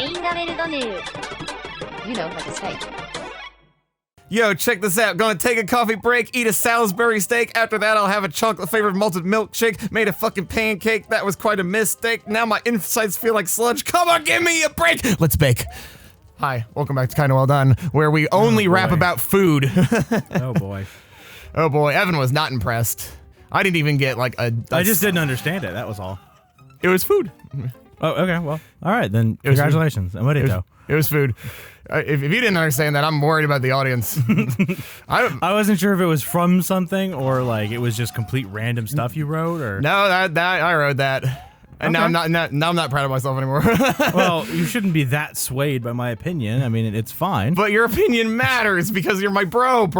You know, like a steak. Yo, check this out. Gonna take a coffee break, eat a Salisbury steak. After that, I'll have a chocolate-flavored malted milkshake. Made a fucking pancake. That was quite a mistake. Now my insides feel like sludge. Come on, give me a break. Let's bake. Hi, welcome back to Kinda Well Done, where we only rap about food. Oh boy. Oh boy, Evan was not impressed. I didn't even get like a I just didn't understand it, that was all. It was food. Oh, okay, well, all right, then congratulations. I'm ready to go. It was food. If you didn't understand that, I'm worried about the audience. I wasn't sure if it was from something or like it was just complete random stuff you wrote or. No, that I wrote that. And Okay. now I'm not proud of myself anymore. Well, you shouldn't be that swayed by my opinion. I mean, it's fine. But your opinion matters because you're my bro.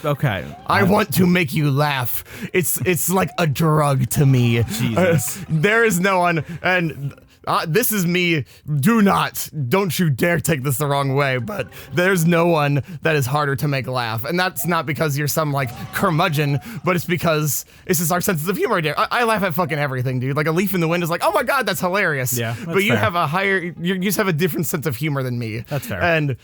Okay. I want to make you laugh. It's like a drug to me. Jesus. There is no one, and this is me. Don't you dare take this the wrong way, but there's no one that is harder to make laugh. And that's not because you're some like curmudgeon, but it's because it's just our senses of humor. I laugh at fucking everything, dude. Like a leaf in the wind is like, oh my God, that's hilarious. Yeah, that's but you fair. have you just have a different sense of humor than me. That's fair. And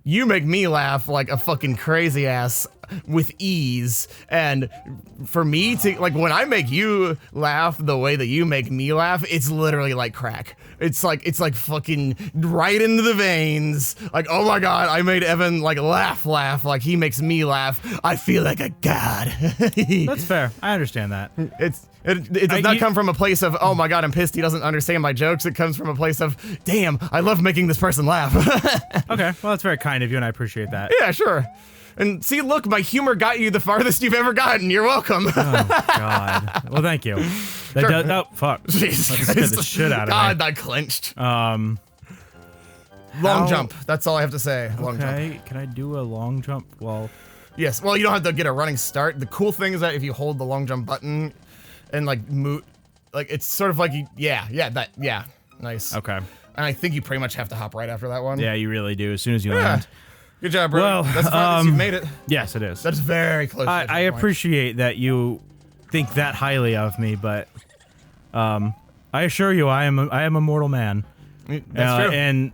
you make me laugh like a fucking crazy ass with ease. And for me to, like, when I make you laugh the way that you make me laugh, it's literally like crack. It's like fucking right into the veins. Like, oh my God, I made Evan like laugh like he makes me laugh. I feel like a god. That's fair. I understand that. It does not come from a place of, oh my God, I'm pissed he doesn't understand my jokes. It comes from a place of, damn, I love making this person laugh. Okay, well, that's very kind of you, and I appreciate that. Yeah, sure. And see, look, my humor got you the farthest you've ever gotten. You're welcome. Oh, God. Well, thank you. That does, oh, fuck. Jesus that Christ. scared the shit out of God, me. I clenched. Long Long jump. That's all I have to say. Long jump. Okay, can I do a long jump? Well, Yes. Well, you don't have to get a running start. The cool thing is that if you hold the long jump button and like move, like it's sort of like yeah, nice. okay. And I think you pretty much have to hop right after that one. Yeah, you really do. As soon as you Yeah. land. Good job, bro. Well, That's fine. You made it. Yes, it is. That's very close. I to the point. appreciate that you think that highly of me, but I assure you, I am a mortal man. That's true. And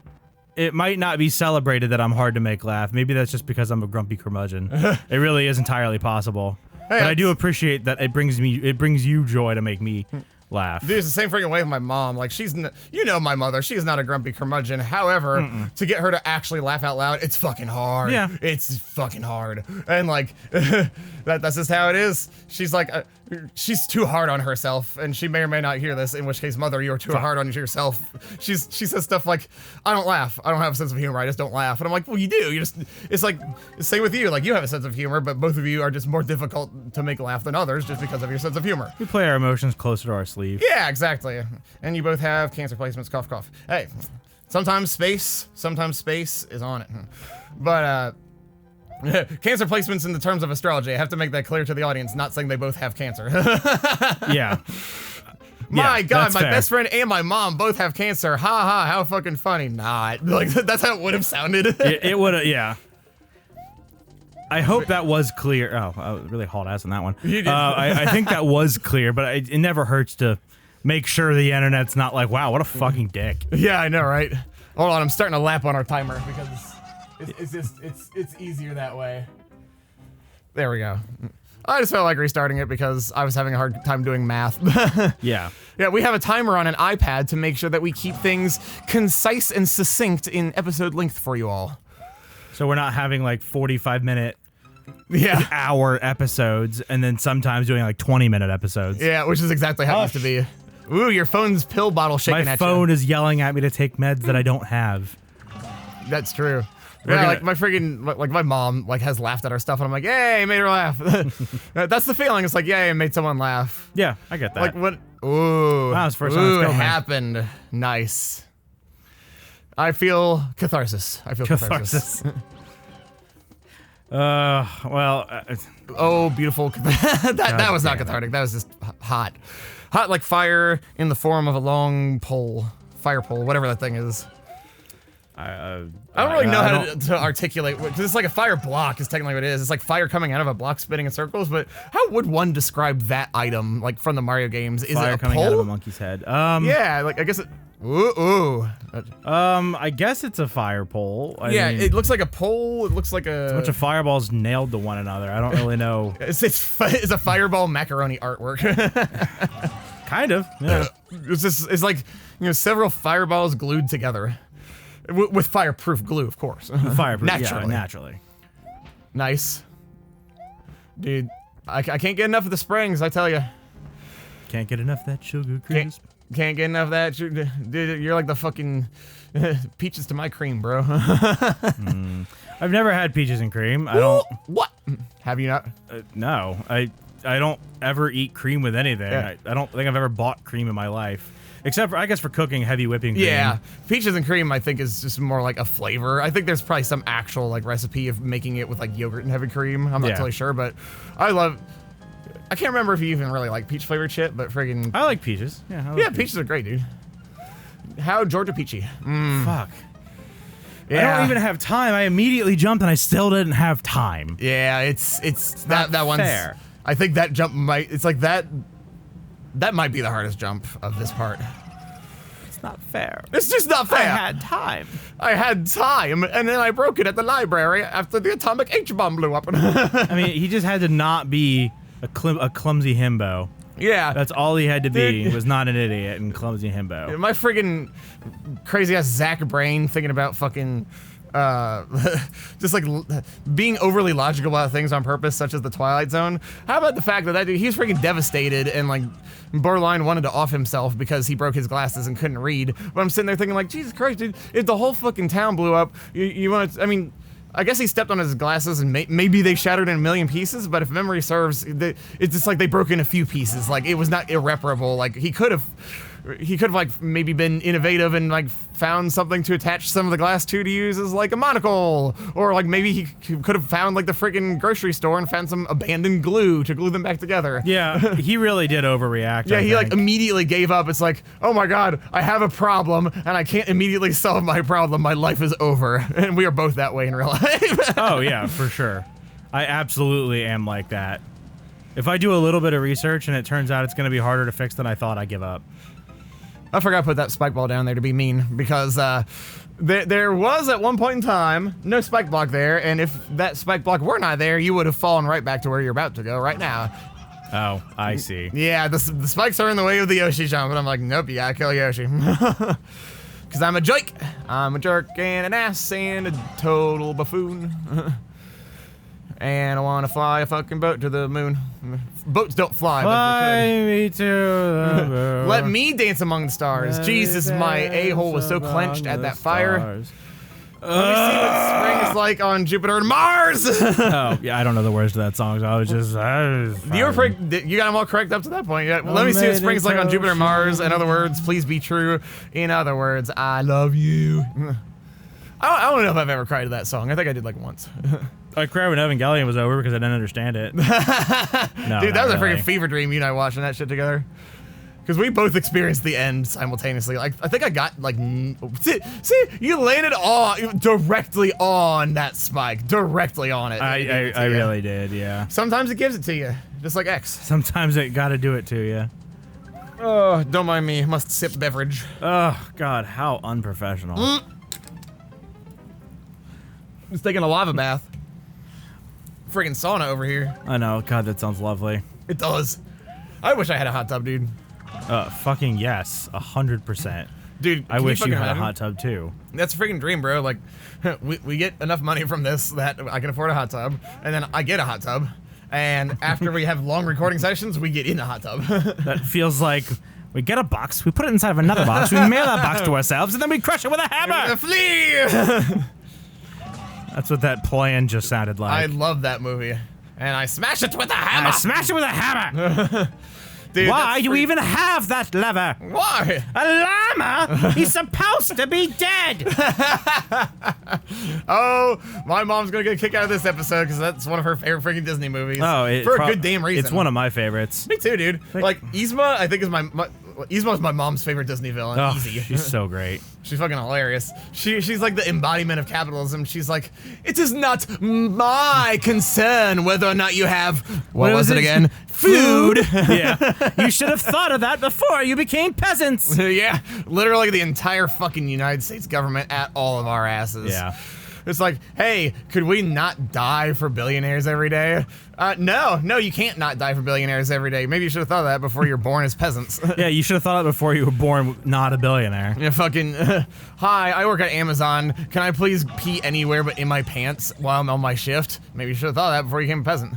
it might not be celebrated that I'm hard to make laugh. Maybe that's just because I'm a grumpy curmudgeon. It really is entirely possible. Hey, but I do appreciate that it brings you joy to make me laugh. Dude, it's the same freaking way with my mom. Like, you know my mother. She's not a grumpy curmudgeon. However, to get her to actually laugh out loud, it's fucking hard. Yeah. It's fucking hard. And, like, that's just how it is. She's like, she's too hard on herself, and she may or may not hear this, in which case, mother, you're too hard on yourself. She says stuff like, I don't laugh. I don't have a sense of humor. I just don't laugh. And I'm like, well, you do. It's like, same with you. Like, you have a sense of humor, but both of you are just more difficult to make laugh than others just because of your sense of humor. We play our emotions closer to our sleeve. Yeah, exactly. And you both have cancer placements, cough, cough. Hey, sometimes space is on it. But, cancer placements in the terms of astrology, I have to make that clear to the audience, not saying they both have cancer. Yeah. My God, that's my fair. best friend and my mom both have cancer. Ha ha, how fucking funny. Not. Like, that's how it would have sounded. It would have, yeah. I hope that was clear. Oh, I was really hauled ass on that one. You did. I think that was clear, but it never hurts to make sure the internet's not like, wow, what a fucking dick. Yeah, I know, right? Hold on, I'm starting to lap on our timer because it's easier that way. There we go. I just felt like restarting it because I was having a hard time doing math. Yeah. Yeah, we have a timer on an iPad to make sure that we keep things concise and succinct in episode length for you all. So we're not having like 45-minute, hour episodes, and then sometimes doing like 20-minute episodes. Yeah, which is exactly how it used to be. Ooh, your phone's pill bottle shaking My at phone you. is yelling at me to take meds that I don't have. That's true. We're Yeah, gonna- like my freaking, like my mom like has laughed at our stuff and I'm like, yay, made her laugh. That's the feeling. It's like, yay, I made someone laugh. Yeah, I get that. Like what? Ooh. Wow, it's the first time it's Ooh, it killed me. happened. Nice. I feel catharsis. I feel catharsis. Well, Oh, beautiful. that was not damn it. cathartic. That was just hot. Hot like fire in the form of a long pole. Fire pole, whatever that thing is. I don't really know how to articulate, because it's like a fire block is technically what it is. It's like fire coming out of a block spinning in circles, but how would one describe that item, like from the Mario games? Is Fire it a coming pole? out of a monkey's head. Yeah, like I guess Ooh. I guess it's a fire pole. I mean, it looks like a pole. It looks like a bunch of fireballs nailed to one another. I don't really know. It's a fireball macaroni artwork. Kind of. Yeah. It's like several fireballs glued together, with fireproof glue, of course. Fireproof. Naturally. Yeah, naturally. Nice, dude. I can't get enough of the springs. I tell you. Can't get enough of that sugar crisp. Can't get enough of that. Dude, you're like the fucking peaches to my cream, bro. I've never had peaches and cream. I don't. What? Have you not? No, I don't ever eat cream with anything. Yeah. I don't think I've ever bought cream in my life, except for I guess for cooking heavy whipping cream. Yeah, peaches and cream I think is just more like a flavor. I think there's probably some actual like recipe of making it with like yogurt and heavy cream. I'm not totally sure, but I can't remember if you even really like peach flavored shit, but friggin' I like peaches. Yeah, I like peaches are great, dude. How Georgia peachy. Fuck. Yeah. I don't even have time. I immediately jumped and I still didn't have time. Yeah, it's that one's fair. I think that jump it's like that might be the hardest jump of this part. It's not fair. It's just not fair. I had time. I had time, and then I broke it at the library after the atomic H-bomb blew up. I mean, he just had to not be a clumsy himbo. Yeah. That's all he had to be, was not an idiot and clumsy himbo. My friggin' crazy-ass Zach brain thinking about fucking, just like being overly logical about things on purpose, such as the Twilight Zone. How about the fact that dude, he was freaking devastated and like borderline wanted to off himself because he broke his glasses and couldn't read. But I'm sitting there thinking like, Jesus Christ, dude, if the whole fucking town blew up, you want to, I mean, I guess he stepped on his glasses and maybe they shattered in a million pieces, but if memory serves, it's just like they broke in a few pieces. Like it was not irreparable. Like he could have like maybe been innovative and like found something to attach some of the glass to use as like a monocle, or like maybe he could have found like the freaking grocery store and found some abandoned glue to glue them back together. Yeah, he really did overreact. Yeah, he like immediately gave up. It's like, oh my God, I have a problem and I can't immediately solve my problem. My life is over. And we are both that way in real life. Oh yeah, for sure. I absolutely am like that. If I do a little bit of research and it turns out it's going to be harder to fix than I thought, I give up. I forgot to put that spike ball down there to be mean, because there was at one point in time no spike block there, and if that spike block were not there, you would have fallen right back to where you're about to go right now. Oh, I see. Yeah, the spikes are in the way of the Yoshi jump, and I'm like, nope, you gotta kill Yoshi. Because I'm a jerk. I'm a jerk and an ass and a total buffoon. And I want to fly a fucking boat to the moon. Boats don't fly, Fly but me to the moon. let me dance among the stars. Jesus, my a-hole was so clenched at that fire. Let me see what spring is like on Jupiter and Mars. Oh, yeah, I don't know the words to that song, so I was just... You got them all correct up to that point. Yeah. Let me see what spring's like on Jupiter and Mars. In other words, please be true. In other words, I love you. I don't know if I've ever cried to that song. I think I did like once. I cried when Evangelion was over because I didn't understand it. No, dude, that was a freaking fever dream, you and I watching that shit together. Because we both experienced the end simultaneously. Like, I think I got like, see, you landed directly on that spike, directly on it. I really did, yeah. Sometimes it gives it to you, just like X. Sometimes it gotta do it to you. Oh, don't mind me, must sip beverage. Oh, God, how unprofessional. Just taking a lava bath. Friggin' sauna over here. I know, God, that sounds lovely. It does. I wish I had a hot tub, dude. Fucking yes, 100%. Dude, I wish you had a hot tub too. That's a freaking dream, bro. Like, we get enough money from this that I can afford a hot tub, and then I get a hot tub, and after we have long recording sessions, we get in a hot tub. That feels like we get a box, we put it inside of another box, we mail that box to ourselves, and then we crush it with a hammer! Flee! That's what that plan just sounded like. I love that movie. And I smash it with a hammer! I smash it with a hammer! Dude, why do we even have that lever? Why? A llama? He's supposed to be dead! Oh, my mom's gonna get a kick out of this episode because that's one of her favorite freaking Disney movies. Oh, for a good damn reason. It's one of my favorites. Me too, dude. Like, Yzma, I think is Yzma's my mom's favorite Disney villain. Oh, Easy. she's so great. She's fucking hilarious. She's like the embodiment of capitalism. She's like, it is not my concern whether or not you have, what was it again? Food. Yeah. You should have thought of that before you became peasants. Yeah, literally the entire fucking United States government at all of our asses. Yeah. It's like, hey, could we not die for billionaires every day? No, you can't not die for billionaires every day. Maybe you should have thought of that before you were born as peasants. Yeah, you should have thought of it before you were born not a billionaire. Yeah, fucking, hi, I work at Amazon. Can I please pee anywhere but in my pants while I'm on my shift? Maybe you should have thought of that before you became a peasant.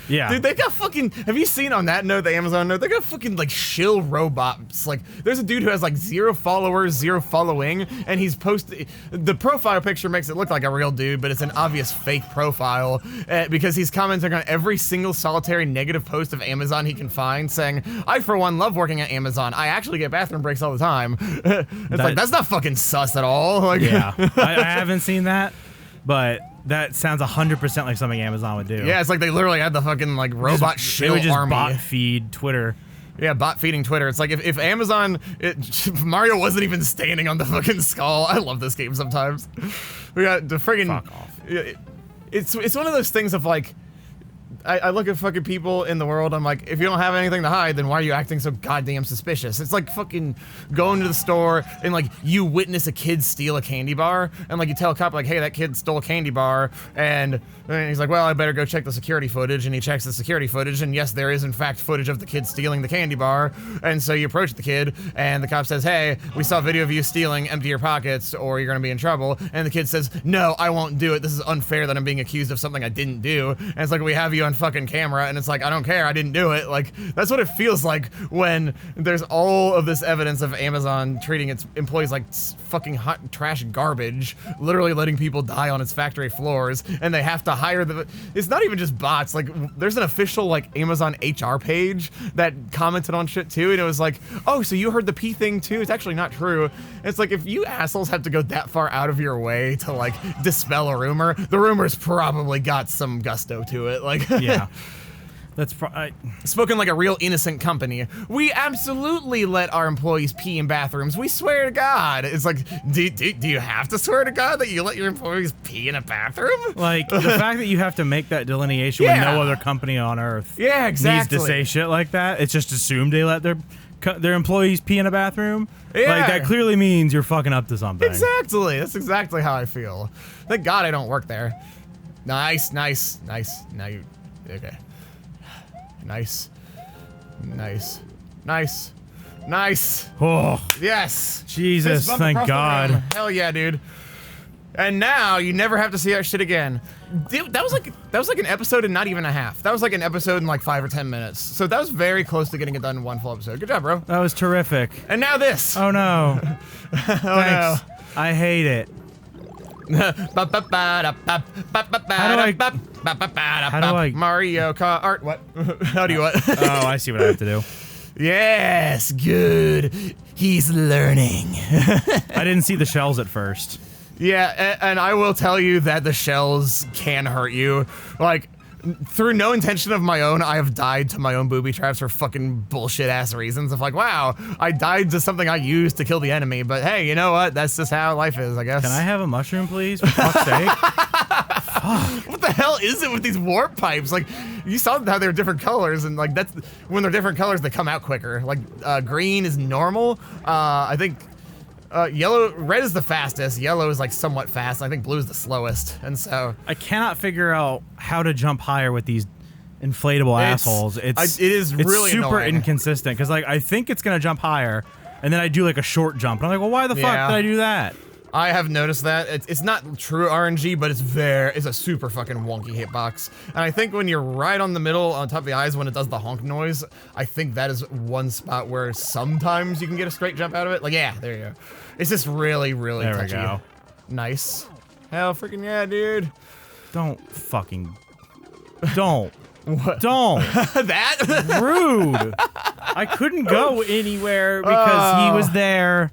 Yeah. Dude, they got fucking, have you seen on that note, the Amazon note, they got fucking like shill robots. Like, there's a dude who has like 0 followers, 0 following, and he's posted, the profile picture makes it look like a real dude, but it's an obvious fake profile because he's commenting on every single solitary negative post of Amazon he can find saying, I for one love working at Amazon. I actually get bathroom breaks all the time. Like, that's not fucking sus at all. Like, yeah, I haven't seen that, but that sounds 100% like something Amazon would do. Yeah, it's like they literally had the fucking like robot They shill would just army. bot feed Twitter. Yeah, bot feeding Twitter. It's like if Amazon, Mario wasn't even standing on the fucking skull. I love this game sometimes. We got the friggin' Fuck off. It's one of those things of like, I look at fucking people in the world, I'm like, if you don't have anything to hide, then why are you acting so goddamn suspicious? It's like fucking going to the store and like you witness a kid steal a candy bar and like you tell a cop like, hey, that kid stole a candy bar, and he's like, well, I better go check the security footage, and he checks the security footage, and yes, there is in fact footage of the kid stealing the candy bar, and so you approach the kid and the cop says, hey, we saw a video of you stealing, empty your pockets or you're gonna be in trouble, and the kid says, no, I won't do it, this is unfair that I'm being accused of something I didn't do, and it's like, we have you on fucking camera, and it's like, I don't care, I didn't do it. Like, that's what it feels like when there's all of this evidence of Amazon treating its employees like fucking hot trash garbage, literally letting people die on its factory floors, and they have to hire the, it's not even just bots, like there's an official like Amazon HR page that commented on shit too, and it was like, oh, so you heard the pee thing too? It's actually not true. And it's like, if you assholes have to go that far out of your way to like dispel a rumor, the rumor's probably got some gusto to it. Like, Yeah. That's spoken like a real innocent company. We absolutely let our employees pee in bathrooms. We swear to God. It's like, do you have to swear to God that you let your employees pee in a bathroom? like the fact that you have to make that delineation when no other company on earth needs to say shit like that. It's just assumed they let their employees pee in a bathroom. Yeah. Like that clearly means you're fucking up to something. Exactly. That's exactly how I feel. Thank God I don't work there. Nice. Now you, okay. Nice. Oh, Yes. Jesus, Fist bump thank across the God. room. Hell yeah, dude. And now you never have to see that shit again. Dude, that was like an episode and not even a half. That was like an episode in like 5 or 10 minutes. So that was very close to getting it done in one full episode. Good job, bro. That was terrific. And now this. Oh no. Oh Thanks. I hate it. How do I Mario Kart? What? How do you what? Oh, I see what I have to do. Yes, good. He's learning. I didn't see the shells at first. Yeah, and I will tell you that the shells can hurt you. Like, through no intention of my own, I have died to my own booby traps for fucking bullshit ass reasons of like, wow, I died to something I used to kill the enemy, but hey, you know what? That's just how life is, I guess. Can I have a mushroom, please? For fuck's sake. Fuck. What the hell is it with these warp pipes? Like, you saw how they're different colors, and like that's when they're different colors, they come out quicker. Like, green is normal. I think red is the fastest. Yellow is like somewhat fast. I think blue is the slowest, and so I cannot figure out how to jump higher with these inflatable assholes. It is really super annoying. inconsistent because like I think it's gonna jump higher, and then I do like a short jump, and I'm like, well, why the fuck did I do that? I have noticed that. It's not true RNG, but it's a super fucking wonky hitbox. And I think when you're right on the middle, on top of the eyes, when it does the honk noise, I think that is one spot where sometimes you can get a straight jump out of it. Like, yeah, there you go. It's just really, really touchy. There we go. Nice. Hell freaking yeah, dude. Don't fucking... Don't. What? Don't. That? Rude. I couldn't go anywhere because he was there.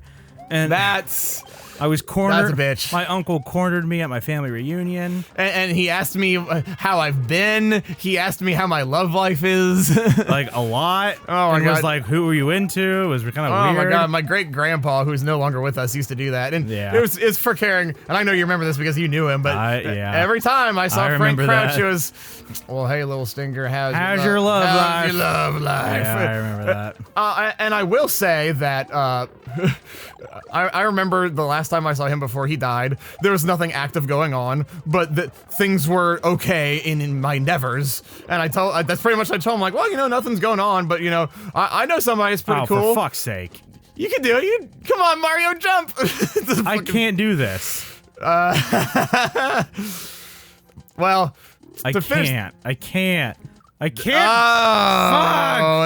And That's... I was cornered. That's a bitch. My uncle cornered me at my family reunion. And he asked me how I've been. He asked me how my love life is. Like a lot. Oh my and God. was like, who were you into? It was kind of Oh weird. my God, my great grandpa, who's no longer with us, used to do that. And it's for caring. And I know you remember this because you knew him, but every time I saw Frank Crouch, it was, well, hey, little stinker, how's your love life? How's your love life? Yeah, I remember that. And I will say that I remember the last time I saw him before he died, there was nothing active going on, but things were okay in my endeavors. And that's pretty much what I told him, like, well, you know, nothing's going on, but, you know, I know somebody's pretty cool. For fuck's sake. You can do it. Come on, Mario, jump. I can't do this. Well, I can't. Oh,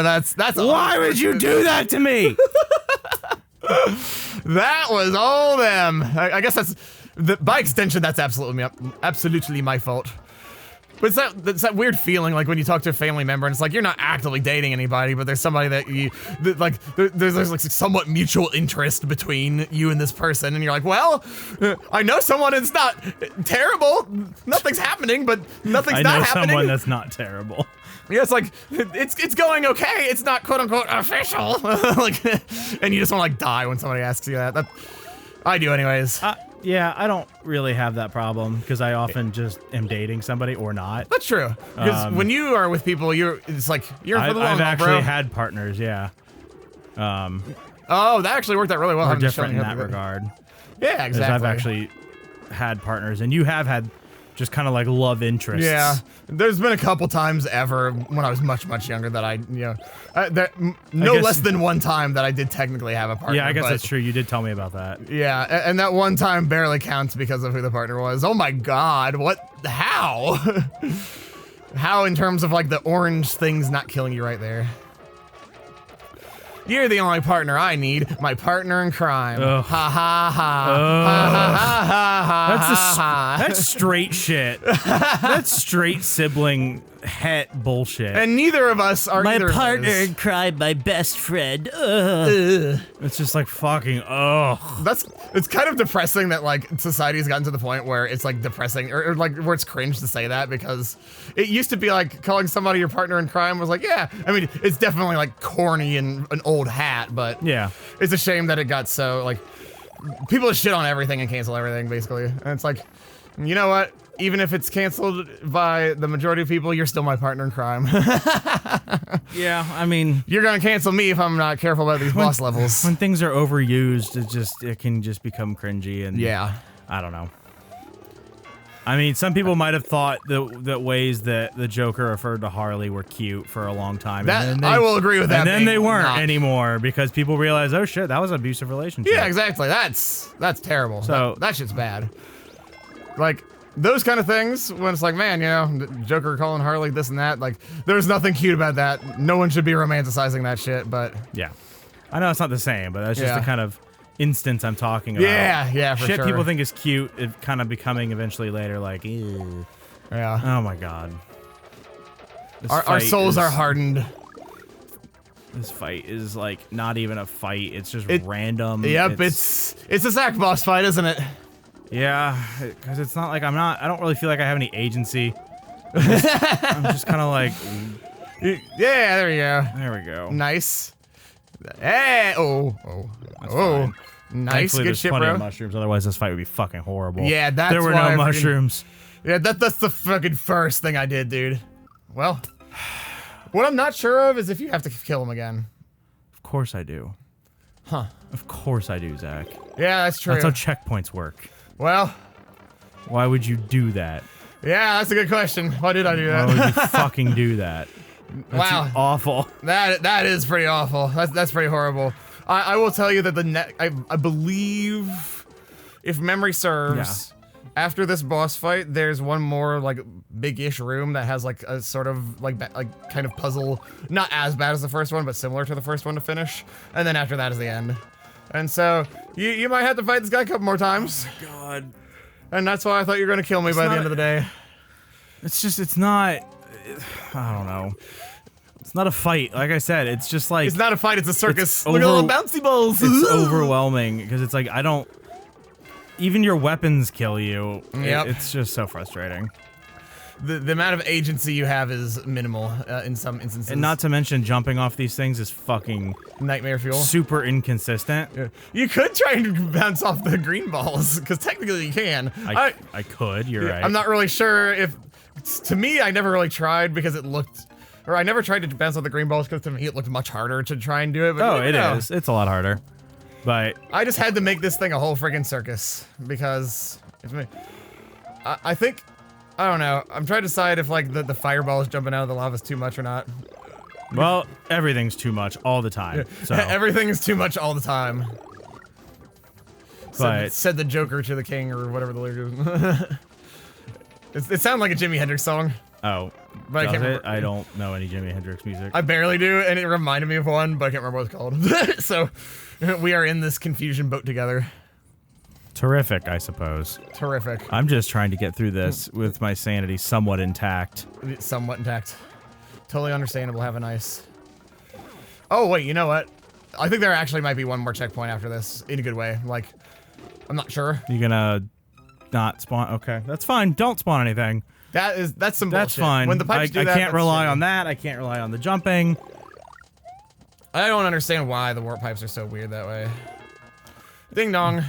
Fuck! that's Why would you do that to me? That was all them. I guess by extension, that's absolutely my fault. But it's that weird feeling, like when you talk to a family member and it's like you're not actively dating anybody, but there's somebody there's like somewhat mutual interest between you and this person, and you're like, well, I know someone that's not terrible. Nothing's happening, but nothing's not happening. I know someone that's not terrible. Yeah, it's like it's going okay. It's not quote unquote official. Like, and you just want to like die when somebody asks you that. I do anyways. Yeah, I don't really have that problem because I often just am dating somebody or not. That's true. Because when you are with people, it's like you're for the long haul, bro. I've actually had partners, yeah. Oh, that actually worked out really well. We're different in that regard. Yeah, exactly. I've actually had partners, and you have had just kind of like love interests. Yeah, there's been a couple times ever when I was much younger that I, you know, less than one time that I did technically have a partner. Yeah, I guess that's true. You did tell me about that. Yeah, and that one time barely counts because of who the partner was. Oh my God, how? How in terms of like the orange things not killing you right there? You're the only partner I need. My partner in crime. Ugh. Ha ha ha. Ha ha ha ha ha. That's straight shit. That's straight sibling het bullshit. And neither of us are my either partner of in crime, my best friend. Ugh. It's just like fucking ugh. It's kind of depressing that like society has gotten to the point where it's like depressing or like where it's cringe to say that, because it used to be like calling somebody your partner in crime was like, yeah, I mean, it's definitely like corny and an old hat, but yeah, it's a shame that it got so like people just shit on everything and cancel everything basically. And it's like, you know what? Even if it's canceled by the majority of people, you're still my partner in crime. Yeah, I mean, you're gonna cancel me if I'm not careful about these boss levels. When things are overused, it can just become cringy, and yeah, I don't know. I mean, some people might have thought that ways that the Joker referred to Harley were cute for a long time. I will agree with that. And then they weren't anymore because people realized, oh shit, that was an abusive relationship. Yeah, exactly. That's terrible. So that shit's bad. Like those kind of things when it's like, man, you know, Joker calling Harley this and that. Like, there's nothing cute about that. No one should be romanticizing that shit. But yeah, I know it's not the same, but that's just the kind of instance I'm talking about. Yeah, for shit sure. people think is cute, it kind of becoming eventually later like, ew. Yeah. Oh my God. Our souls are hardened. This fight is like not even a fight. It's just random. Yep, it's a Zack boss fight, isn't it? Yeah, because it's not like I don't really feel like I have any agency. I'm just kind of like, yeah, there we go. There we go. Nice. Hey, That's fine. Nice, Thankfully, good shit, plenty bro. Of mushrooms. Otherwise, this fight would be fucking horrible. Yeah, there were no mushrooms. Yeah, that's the fucking first thing I did, dude. Well, what I'm not sure of is if you have to kill him again. Of course I do. Huh. Of course I do, Zach. Yeah, that's true. That's how checkpoints work. Well, why would you do that? Yeah, that's a good question. Why did I do that? Why would you fucking do that? That's awful. That is pretty awful. That's pretty horrible. I will tell you that I believe, if memory serves, after this boss fight, there's one more like big-ish room that has like a sort of like kind of puzzle, not as bad as the first one, but similar to the first one to finish. And then after that is the end. And so you might have to fight this guy a couple more times. Oh my God. And that's why I thought you were gonna kill me by the end of the day. It's not. I don't know. It's not a fight. Like I said, it's just like. It's not a fight, it's a circus. Look at all the bouncy balls. It's overwhelming because it's like, I don't even your weapons kill you. Yep. It's just so frustrating. The amount of agency you have is minimal in some instances. And not to mention jumping off these things is fucking nightmare fuel. super inconsistent. Yeah. You could try and bounce off the green balls, because technically you can. I could, you're right. I'm not really sure if... To me, I never really tried because it looked... Or I never tried to bounce off the green balls because to me it looked much harder to try and do it. But oh, it is. It's a lot harder. But... I just had to make this thing a whole friggin' circus, because... It's me. I think... I don't know. I'm trying to decide if, like, the fireballs jumping out of the lava is too much or not. Well, everything's too much all the time. So. Everything is too much all the time. But said the Joker to the King, or whatever the lyric is. It sounded like a Jimi Hendrix song. Oh, but I don't know any Jimi Hendrix music. I barely do, and it reminded me of one, but I can't remember what it's called. So, we are in this confusion boat together. Terrific, I suppose. Terrific. I'm just trying to get through this with my sanity somewhat intact. Somewhat intact. Totally understandable. Have a nice. Oh, wait, you know what? I think there actually might be one more checkpoint after this, in a good way. Like, I'm not sure. You gonna not spawn? Okay, that's fine. Don't spawn anything. That's some bullshit. That's fine. When the pipes do that, I can't rely shit. on that. I can't rely on the jumping. I don't understand why the warp pipes are so weird that way. Ding dong.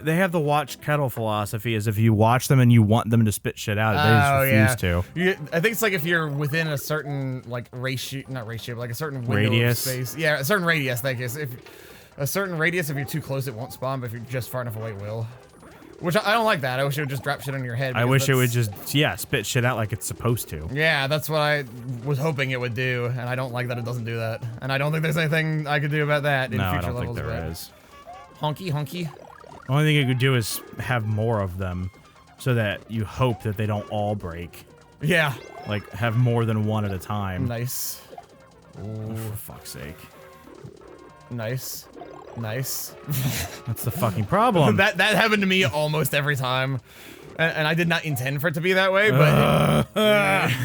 They have the watch kettle philosophy, as if you watch them and you want them to spit shit out, they just refuse to. I think it's like if you're within a certain like ratio, not ratio, but like a certain window radius of space. Yeah, a certain radius. Thank you. If a certain radius, if you're too close, it won't spawn, but if you're just far enough away, it will. Which I don't like that. I wish it would just drop shit on your head. I wish it would just spit shit out like it's supposed to. Yeah, that's what I was hoping it would do, and I don't like that it doesn't do that. And I don't think there's anything I could do about that in future levels. No, I don't think there is. Honky, honky. The only thing you could do is have more of them, so that you hope that they don't all break. Yeah. Like, have more than one at a time. Nice. Ooh, for fuck's sake. Nice. Nice. That's the fucking problem. That happened to me almost every time. And I did not intend for it to be that way, but...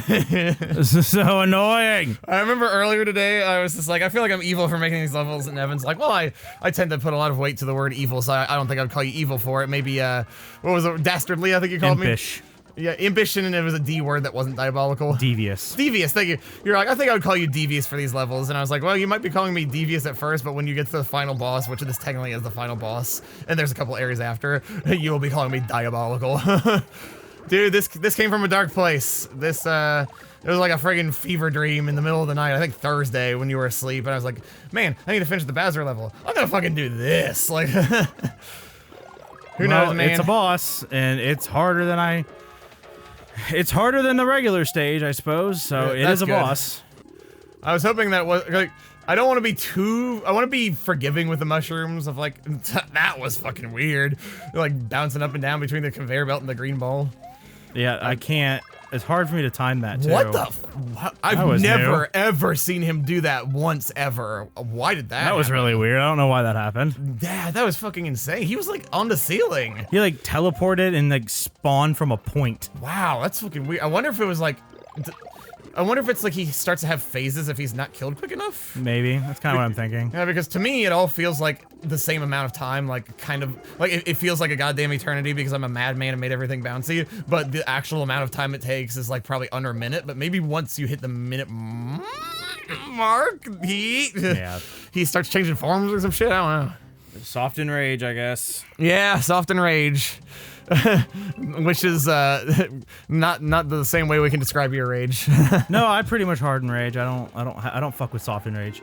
This is so annoying. I remember earlier today, I was just like, I feel like I'm evil for making these levels, and Evan's like, well, I tend to put a lot of weight to the word evil, so I don't think I'd call you evil for it. Maybe, what was it? Dastardly, I think you called Impish. me? Yeah, impish, and it was a D word that wasn't diabolical. Devious. Devious, thank you. You're like, I think I would call you devious for these levels. And I was like, well, you might be calling me devious at first, but when you get to the final boss, which this technically is the final boss, and there's a couple areas after, you will be calling me diabolical. Dude, this came from a dark place. It was like a friggin' fever dream in the middle of the night, I think Thursday when you were asleep, and I was like, man, I need to finish the Bowser level. I'm gonna fucking do this. Like, who knows, man? It's a boss, and it's harder than It's harder than the regular stage, I suppose, so it is a boss. I was hoping that was, like, I don't want to be I want to be forgiving with the mushrooms of, like, that was fucking weird. Like, bouncing up and down between the conveyor belt and the green ball. Yeah, I can't. It's hard for me to time that, too. What the I've never, ever seen him do that once, ever. Why did that happen? was really weird. I don't know why that happened. Yeah, that was fucking insane. He was, like, on the ceiling. He, like, teleported and, like, spawned from a point. Wow, that's fucking weird. I wonder if it was, like... I wonder if it's like he starts to have phases if he's not killed quick enough. Maybe. That's kind of what I'm thinking. Yeah, because to me, it all feels like the same amount of time, like kind of, like it feels like a goddamn eternity because I'm a madman and made everything bouncy, but the actual amount of time it takes is like probably under a minute, but maybe once you hit the minute mark, he starts changing forms or some shit, I don't know. Soft in rage, I guess. Yeah, soft in rage. Which is not the same way we can describe your rage. No, I pretty much hard in rage. I don't fuck with soft in rage.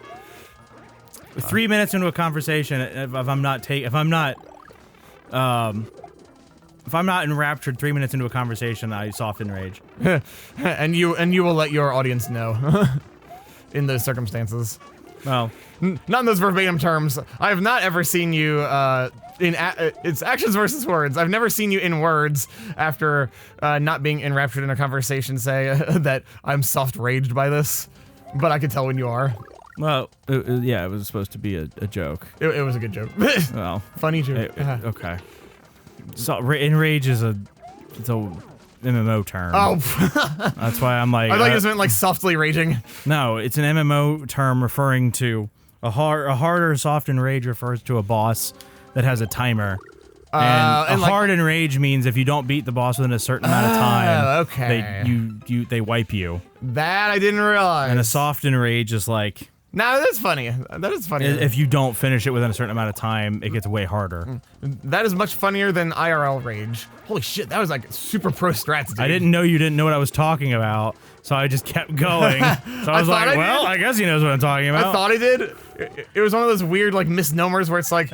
3 minutes into a conversation, if I'm not enraptured 3 minutes into a conversation, I soft in rage. and you will let your audience know in those circumstances. Well, not in those verbatim terms. I have not ever seen you it's actions versus words. I've never seen you in words after not being enraptured in a conversation say that I'm soft raged by this, but I could tell when you are. Well, yeah, it was supposed to be a joke. It was a good joke. Well, funny joke. Okay. So enrage is it's a MMO term. Oh, that's why I'm like. I thought you just meant like softly raging. No, it's an MMO term referring to a harder soft and rage refers to a boss that has a timer, And hard enrage means if you don't beat the boss within a certain amount of time, okay. they wipe you. That I didn't realize. And a soft enrage is like... No, that's funny. That is funny. If you don't finish it within a certain amount of time, it gets way harder. That is much funnier than IRL rage. Holy shit, that was like super pro strats, dude. I didn't know you didn't know what I was talking about, so I just kept going. So I was like, well, I guess he knows what I'm talking about. I thought I did. It was one of those weird like misnomers where it's like...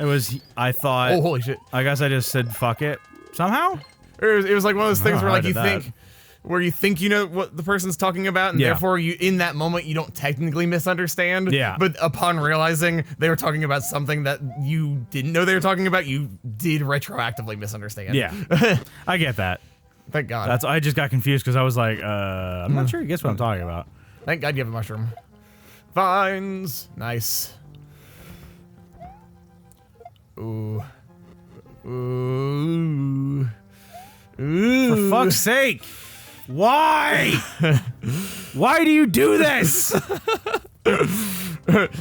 I thought... Oh, holy shit. I guess I just said fuck it somehow? It was like one of those things where like you think you know what the person's talking about, and therefore you in that moment you don't technically misunderstand. Yeah. But upon realizing they were talking about something that you didn't know they were talking about, you did retroactively misunderstand. Yeah. I get that. Thank God. I just got confused because I was like, I'm not sure you guess what I'm talking about. Thank God you have a mushroom. Vines. Nice. Ooh. Ooh. Ooh. For fuck's sake. Why? Why do you do this?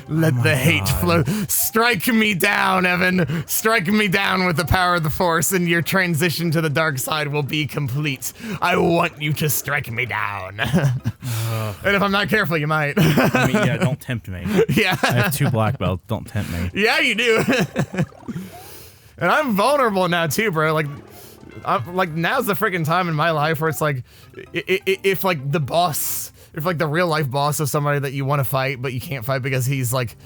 Let the hate flow. Strike me down, Evan. Strike me down with the power of the Force, and your transition to the dark side will be complete. I want you to strike me down. And if I'm not careful, you might. I mean, yeah, don't tempt me. Yeah. I have 2 black belts. Don't tempt me. Yeah, you do. And I'm vulnerable now too, bro. Like now's the freaking time in my life where it's like, if like the boss, if like the real life boss of somebody that you want to fight but you can't fight because he's like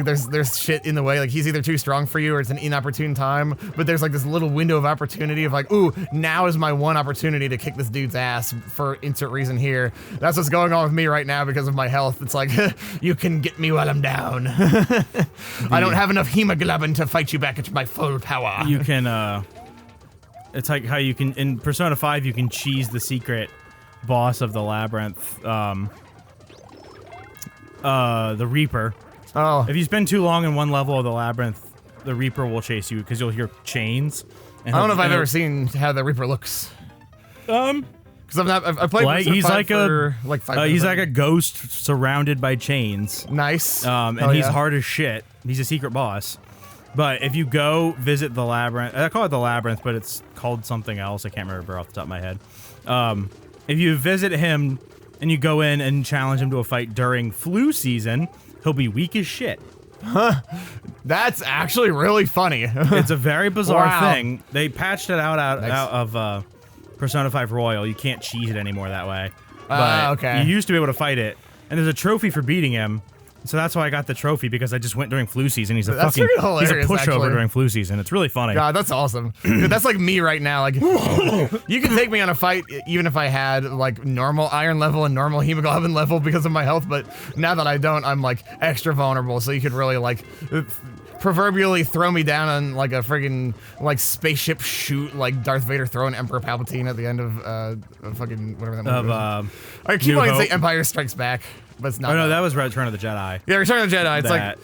there's shit in the way, like he's either too strong for you or it's an inopportune time, but there's like this little window of opportunity of like, ooh, now is my one opportunity to kick this dude's ass for insert reason here. That's what's going on with me right now because of my health. It's like, you can get me while I'm down. I don't have enough hemoglobin to fight you back at my full power. You can, it's like how you can, in Persona 5, you can cheese the secret boss of the labyrinth, the Reaper. Oh. If you spend too long in one level of the labyrinth, the Reaper will chase you because you'll hear chains. And I don't know if I've ever seen how the Reaper looks. Because I've played like he's like for like 5 he's like a ghost surrounded by chains. Nice. And he's hard as shit. He's a secret boss. But if you go visit the labyrinth, I call it the labyrinth, but it's called something else. I can't remember off the top of my head. If you visit him and you go in and challenge him to a fight during flu season, he'll be weak as shit. Huh. That's actually really funny. It's a very bizarre thing. They patched it out of Persona 5 Royal. You can't cheese it anymore that way. But okay. You used to be able to fight it. And there's a trophy for beating him. So that's why I got the trophy, because I just went during flu season. He's a he's a pushover actually. During flu season. It's really funny. God, that's awesome. Dude, that's like me right now. Like, you can take me on a fight even if I had like normal iron level and normal hemoglobin level because of my health, but now that I don't, I'm like extra vulnerable. So you could really like proverbially throw me down on like a friggin' like spaceship shoot, like Darth Vader throwing Emperor Palpatine at the end of fucking whatever that movie was. I keep wanting to say Empire Strikes Back. But it's not. Oh no, that was Return of the Jedi. Yeah, Return of the Jedi. It's like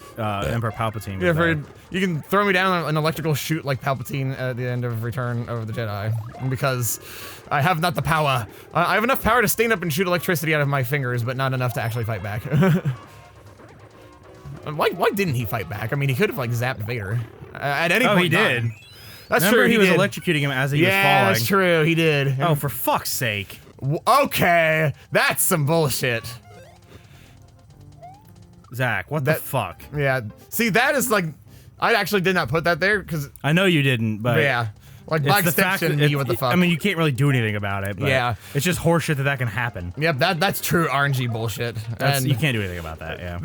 Emperor Palpatine. Yeah, you can throw me down on an electrical shoot like Palpatine at the end of Return of the Jedi, because I have not the power. I have enough power to stand up and shoot electricity out of my fingers, but not enough to actually fight back. Why didn't he fight back? I mean, he could have like zapped Vader at any point. Oh, he did. That's Remember, true. He was electrocuting him as he was falling. Yeah, that's true. He did. Oh, for fuck's sake. Okay, that's some bullshit. Zach, what the fuck? Yeah. See, that is like, I actually did not put that there because I know you didn't, but yeah, like by extension, what the fuck? I mean, you can't really do anything about it. But yeah, it's just horseshit that can happen. Yep, that's true RNG bullshit. And you can't do anything about that. Yeah.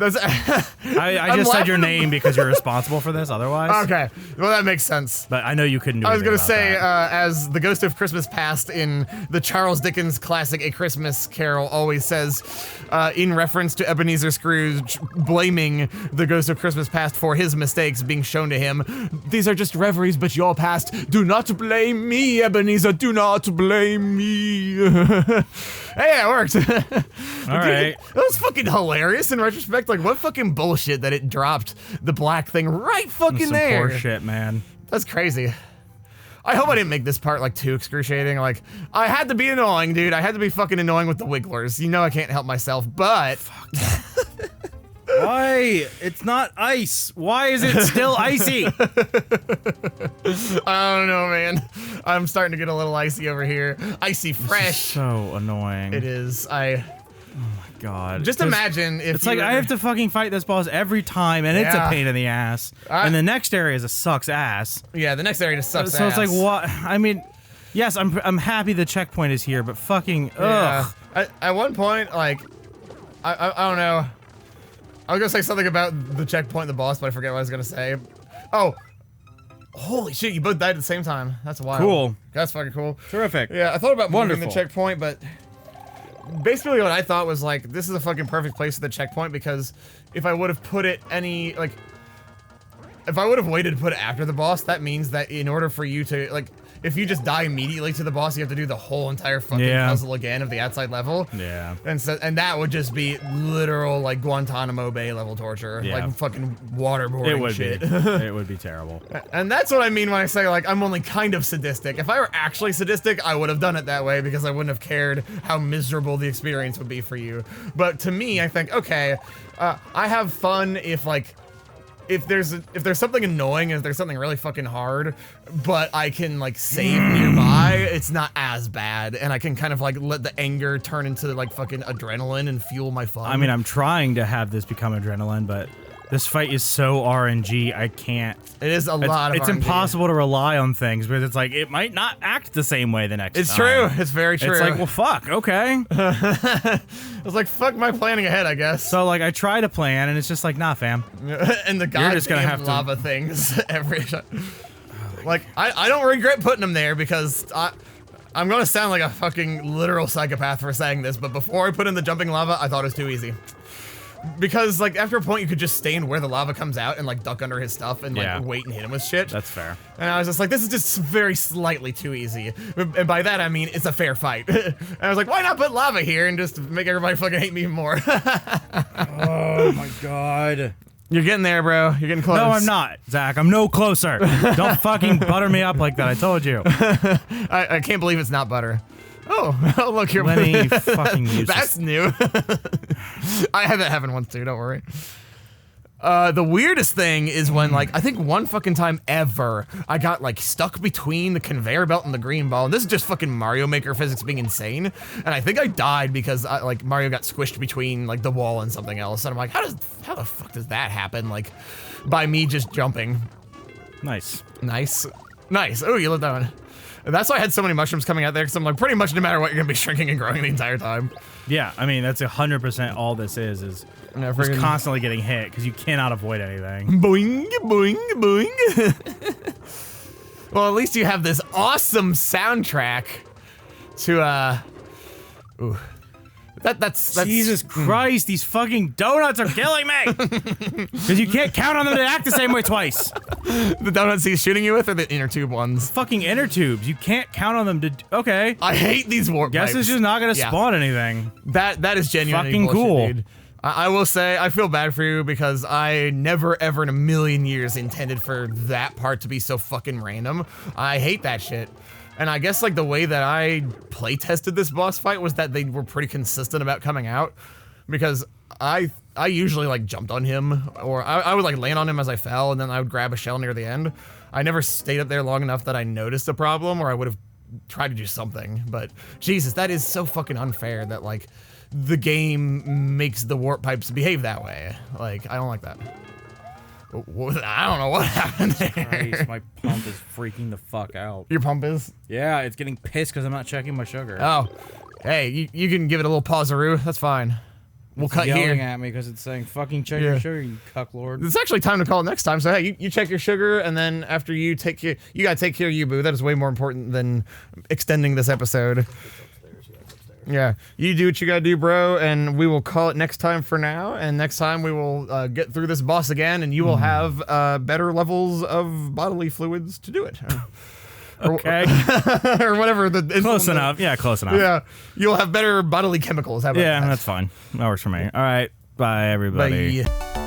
I just said your name because you're responsible for this. Otherwise, okay. Well, that makes sense. But I know you couldn't do. I was gonna say, as the Ghost of Christmas Past in the Charles Dickens classic A Christmas Carol always says, in reference to Ebenezer Scrooge blaming the Ghost of Christmas Past for his mistakes being shown to him. These are just reveries, but your past. Do not blame me, Ebenezer. Do not blame me. Hey, it worked. All right. That was fucking hilarious in retrospect. Like, what fucking bullshit that it dropped the black thing right fucking some there. Poor shit, man. That's crazy. I hope I didn't make this part like too excruciating. Like, I had to be annoying, dude. I had to be fucking annoying with the wigglers. You know I can't help myself, but Why? It's not ice. Why is it still icy? I don't know, man. I'm starting to get a little icy over here. Icy fresh. So annoying. It is. God. Just imagine if it's like I have to fucking fight this boss every time, and it's a Yeah. pain in the ass. And the next area is a sucks ass. Yeah, the next area just sucks So ass. it's like what? I mean, yes, I'm happy the checkpoint is here, but fucking Yeah. ugh. At one point, like, I don't know. I was gonna say something about the checkpoint, the boss, but I forget what I was gonna say. Oh, holy shit! You both died at the same time. That's wild. Cool. That's fucking cool. Terrific. Yeah, I thought about moving Wonderful. the checkpoint, but basically what I thought was like, this is a fucking perfect place for the checkpoint because if I would have put it if I would have waited to put it after the boss, that means that in order for you to, like, if you just die immediately to the boss, you have to do the whole entire fucking puzzle again of the outside level. Yeah. And that would just be literal, like, Guantanamo Bay level torture. Yeah. Like, fucking waterboarding It would shit. be. It would be terrible. And that's what I mean when I say, like, I'm only kind of sadistic. If I were actually sadistic, I would have done it that way because I wouldn't have cared how miserable the experience would be for you. But to me, I think, okay, I have fun if, like, if there's something annoying, if there's something really fucking hard, but I can, like, save nearby, it's not as bad, and I can kind of, like, let the anger turn into, like, fucking adrenaline and fuel my fun. I mean, I'm trying to have this become adrenaline, but this fight is so RNG, I can't. it is a lot of It's RNG. impossible to rely on things because it's like, it might not act the same way the next It's time. true. It's very true. It's like, well, fuck, okay. I was like, fuck my planning ahead, I guess. So, like, I try to plan, and it's just like, nah, fam. And the goddamn just gonna have to- lava things every shot. Like, I don't regret putting them there because I'm gonna sound like a fucking literal psychopath for saying this, but before I put in the jumping lava, I thought it was too easy. Because, like, after a point, you could just stand where the lava comes out and, like, duck under his stuff and, like, Yeah. wait and hit him with shit. That's fair. And I was just like, this is just very slightly too easy. And by that, I mean, it's a fair fight. And I was like, why not put lava here and just make everybody fucking hate me even more? Oh, my God. You're getting there, bro. You're getting close. No, I'm not, Zach. I'm no closer. Don't fucking butter me up like that. I told you. I can't believe it's not butter. Oh, look, you're Lenny, fucking useless. That's new. I had that happen once too, don't worry. The weirdest thing is when, like, I think one fucking time ever, I got, like, stuck between the conveyor belt and the green ball. And this is just fucking Mario Maker physics being insane. And I think I died because, like, Mario got squished between, like, the wall and something else. And I'm like, how the fuck does that happen? Like, by me just jumping. Nice. Nice. Nice. Oh, you lived that one. That's why I had so many mushrooms coming out there, because I'm like, pretty much no matter what, you're gonna be shrinking and growing the entire time. Yeah, I mean, that's 100% all this is Yeah, just friggin- constantly getting hit because you cannot avoid anything. Boing, boing, boing. Well, at least you have this awesome soundtrack to, ooh. That's Jesus Christ, these fucking donuts are killing me! Because you can't count on them to act the same way twice. The donuts he's shooting you with, or the inner tube ones? Fucking inner tubes. You can't count on them to. Okay. I hate these warp Guess pipes. it's just not gonna Yeah. spawn anything. That is genuinely Fucking bullshit, cool. dude. I will say, I feel bad for you because I never ever in a million years intended for that part to be so fucking random. I hate that shit. And I guess, like, the way that I play tested this boss fight was that they were pretty consistent about coming out, because I usually, like, jumped on him, or I would, like, land on him as I fell, and then I would grab a shell near the end. I never stayed up there long enough that I noticed a problem, or I would have tried to do something. But Jesus, that is so fucking unfair that, like, the game makes the warp pipes behave that way. Like, I don't like that. I don't know what happened there. Christ, my pump is freaking the fuck out. Your pump is? Yeah, it's getting pissed because I'm not checking my sugar. Oh. Hey, you can give it a little pauseroo. That's fine. We'll cut yelling here. at me because it's saying fucking check Yeah. your sugar, you cucklord. It's actually time to call it next time. So hey, you check your sugar, and then after you take care, you gotta take care of you, boo. That is way more important than extending this episode. Yeah, you do what you gotta do, bro, and we will call it next time for now. And next time we will get through this boss again, and you will have better levels of bodily fluids to do it. Okay. Or whatever the Close enough. Yeah, close enough. Yeah, you'll have better bodily chemicals. How about Yeah, that? that's fine. That works for me. All right. Bye, everybody. Bye.